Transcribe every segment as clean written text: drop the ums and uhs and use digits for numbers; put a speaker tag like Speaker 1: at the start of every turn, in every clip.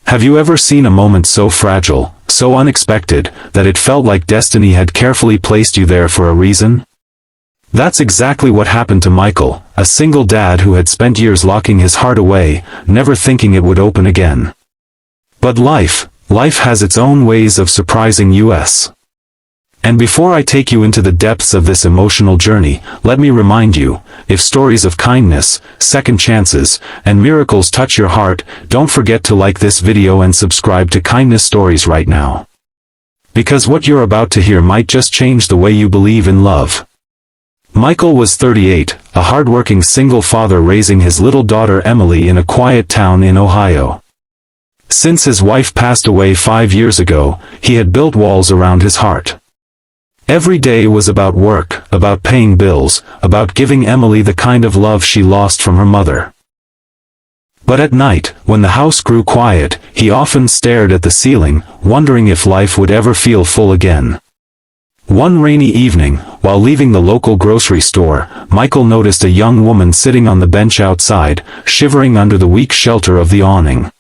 Speaker 1: Have you ever seen a moment so fragile, so unexpected, that it felt like destiny had carefully placed you there for a reason? That's exactly what happened to Michael, a single dad who had spent years locking his heart away, never thinking it would open again. But life has its own ways of surprising us. And before I take you into the depths of this emotional journey, let me remind you, if stories of kindness, second chances, and miracles touch your heart, don't forget to like this video and subscribe to Kindness Stories right now. Because what you're about to hear might just change the way you believe in love. Michael was 38, a hardworking single father raising his little daughter Emily in a quiet town in Ohio. Since his wife passed away 5 years ago, he had built walls around his heart. Every day was about work, about paying bills, about giving Emily the kind of love she lost from her mother. But at night, when the house grew quiet, he often stared at the ceiling, wondering if life would ever feel full again. One rainy evening, while leaving the local grocery store, Michael noticed a young woman sitting on the bench outside, shivering under the weak shelter of the awning.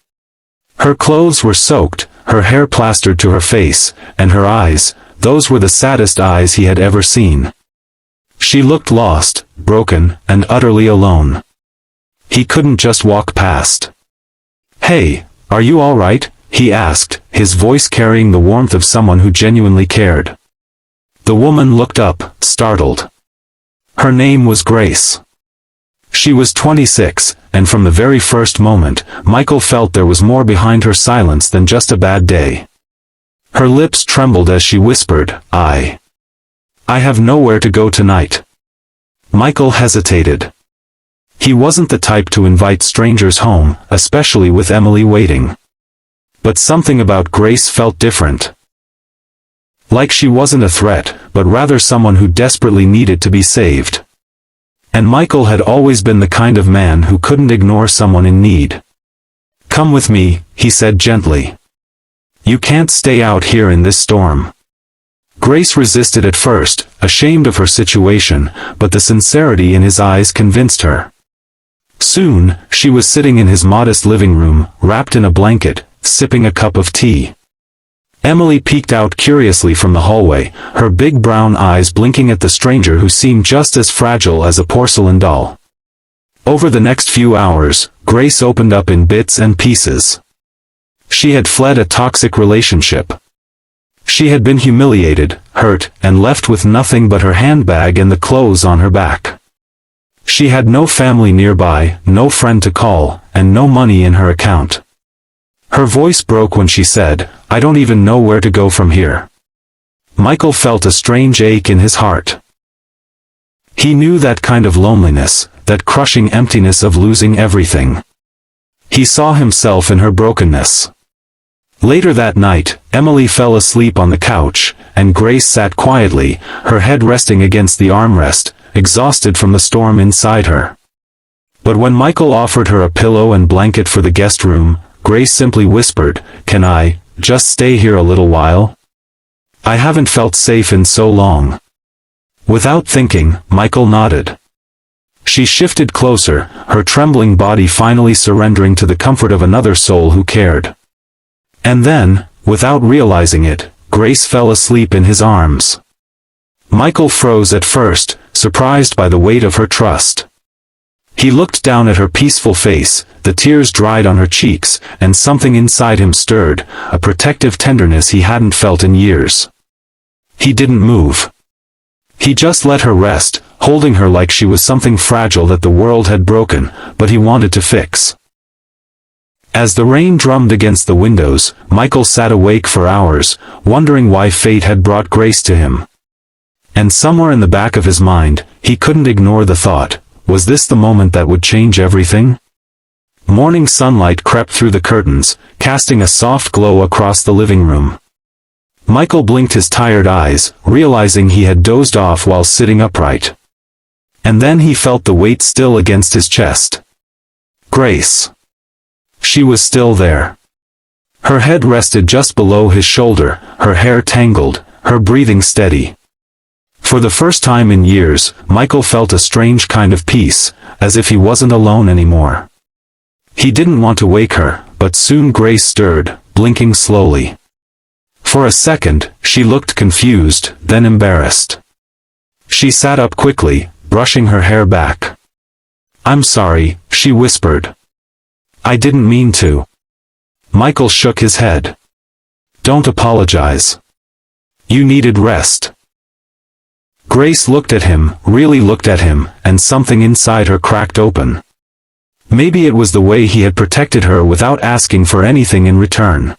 Speaker 1: Her clothes were soaked, her hair plastered to her face, and her eyes, those were the saddest eyes he had ever seen. She looked lost, broken, and utterly alone. He couldn't just walk past. "Hey, are you all right?" he asked, his voice carrying the warmth of someone who genuinely cared. The woman looked up, startled. Her name was Grace. She was 26, and from the very first moment, Michael felt there was more behind her silence than just a bad day. Her lips trembled as she whispered, I have nowhere to go tonight." Michael hesitated. He wasn't the type to invite strangers home, especially with Emily waiting. But something about Grace felt different. Like she wasn't a threat, but rather someone who desperately needed to be saved. And Michael had always been the kind of man who couldn't ignore someone in need. "Come with me," he said gently. "You can't stay out here in this storm." Grace resisted at first, ashamed of her situation, but the sincerity in his eyes convinced her. Soon, she was sitting in his modest living room, wrapped in a blanket, sipping a cup of tea. Emily peeked out curiously from the hallway, her big brown eyes blinking at the stranger who seemed just as fragile as a porcelain doll. Over the next few hours, Grace opened up in bits and pieces. She had fled a toxic relationship. She had been humiliated, hurt, and left with nothing but her handbag and the clothes on her back. She had no family nearby, no friend to call, and no money in her account. Her voice broke when she said, "I don't even know where to go from here." Michael felt a strange ache in his heart. He knew that kind of loneliness, that crushing emptiness of losing everything. He saw himself in her brokenness. Later that night, Emily fell asleep on the couch, and Grace sat quietly, her head resting against the armrest, exhausted from the storm inside her. But when Michael offered her a pillow and blanket for the guest room, Grace simply whispered, "Can I just stay here a little while? I haven't felt safe in so long." Without thinking, Michael nodded. She shifted closer, her trembling body finally surrendering to the comfort of another soul who cared. And then, without realizing it, Grace fell asleep in his arms. Michael froze at first, surprised by the weight of her trust. He looked down at her peaceful face, the tears dried on her cheeks, and something inside him stirred, a protective tenderness he hadn't felt in years. He didn't move. He just let her rest, holding her like she was something fragile that the world had broken, but he wanted to fix. As the rain drummed against the windows, Michael sat awake for hours, wondering why fate had brought Grace to him. And somewhere in the back of his mind, he couldn't ignore the thought, was this the moment that would change everything? Morning sunlight crept through the curtains, casting a soft glow across the living room. Michael blinked his tired eyes, realizing he had dozed off while sitting upright. And then he felt the weight still against his chest. Grace. She was still there. Her head rested just below his shoulder, her hair tangled, her breathing steady. For the first time in years, Michael felt a strange kind of peace, as if he wasn't alone anymore. He didn't want to wake her, but soon Grace stirred, blinking slowly. For a second, she looked confused, then embarrassed. She sat up quickly, brushing her hair back. "I'm sorry," she whispered. "I didn't mean to." Michael shook his head. "Don't apologize. You needed rest." Grace looked at him, really looked at him, and something inside her cracked open. Maybe it was the way he had protected her without asking for anything in return.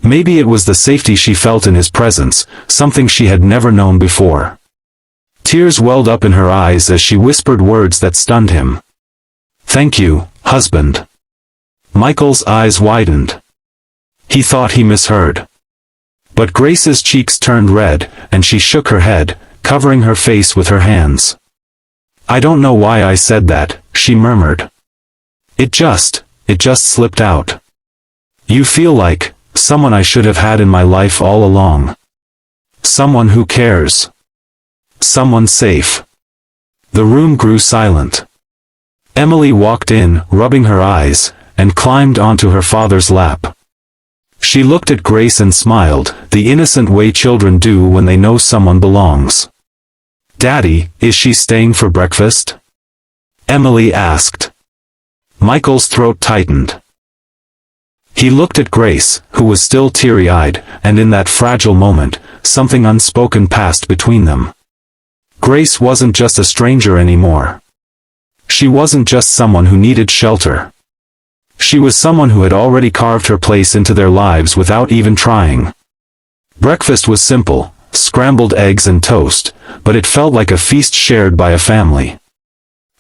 Speaker 1: Maybe it was the safety she felt in his presence, something she had never known before. Tears welled up in her eyes as she whispered words that stunned him. "Thank you, husband." Michael's eyes widened. He thought he misheard. But Grace's cheeks turned red, and she shook her head, covering her face with her hands. "I don't know why I said that," she murmured. It just slipped out. "You feel like someone I should have had in my life all along. Someone who cares. Someone safe." The room grew silent. Emily walked in, rubbing her eyes, and climbed onto her father's lap. She looked at Grace and smiled, the innocent way children do when they know someone belongs. "Daddy, is she staying for breakfast?" Emily asked. Michael's throat tightened. He looked at Grace, who was still teary-eyed, and in that fragile moment, something unspoken passed between them. Grace wasn't just a stranger anymore. She wasn't just someone who needed shelter. She was someone who had already carved her place into their lives without even trying. Breakfast was simple, scrambled eggs and toast, but it felt like a feast shared by a family.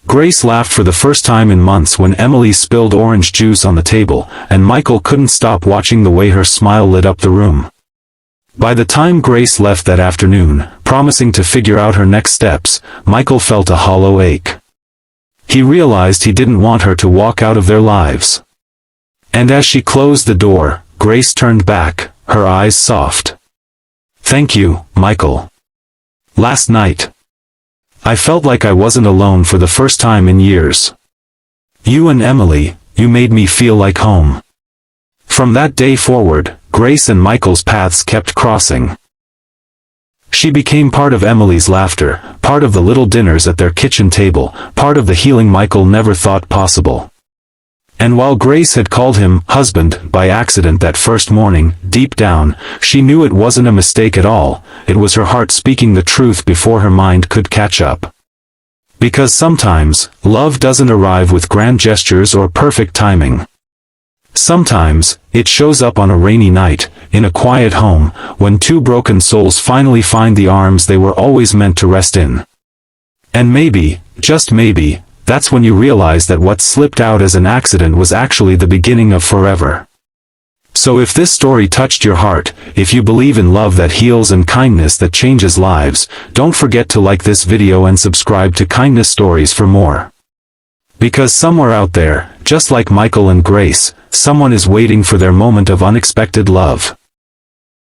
Speaker 1: Grace laughed for the first time in months when Emily spilled orange juice on the table, and Michael couldn't stop watching the way her smile lit up the room. By the time Grace left that afternoon, promising to figure out her next steps, Michael felt a hollow ache. He realized he didn't want her to walk out of their lives. And as she closed the door, Grace turned back, her eyes soft. "Thank you, Michael. Last night, I felt like I wasn't alone for the first time in years. You and Emily, you made me feel like home." From that day forward, Grace and Michael's paths kept crossing. She became part of Emily's laughter, part of the little dinners at their kitchen table, part of the healing Michael never thought possible. And while Grace had called him husband by accident that first morning, deep down, she knew it wasn't a mistake at all, it was her heart speaking the truth before her mind could catch up. Because sometimes, love doesn't arrive with grand gestures or perfect timing. Sometimes, it shows up on a rainy night, in a quiet home, when two broken souls finally find the arms they were always meant to rest in. And maybe, just maybe, that's when you realize that what slipped out as an accident was actually the beginning of forever. So if this story touched your heart, if you believe in love that heals and kindness that changes lives, don't forget to like this video and subscribe to Kindness Stories for more. Because somewhere out there, just like Michael and Grace, someone is waiting for their moment of unexpected love.